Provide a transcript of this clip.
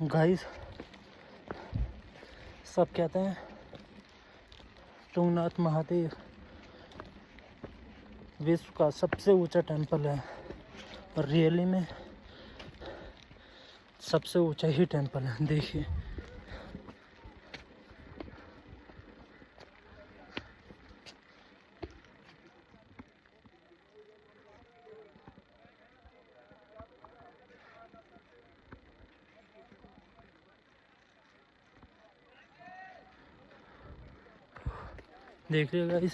Guys सब कहते हैं तुंगनाथ महादेव विश्व का सबसे ऊंचा टेंपल है, और रियली में सबसे ऊंचा ही टेंपल है। देखिए देखिए गाइस।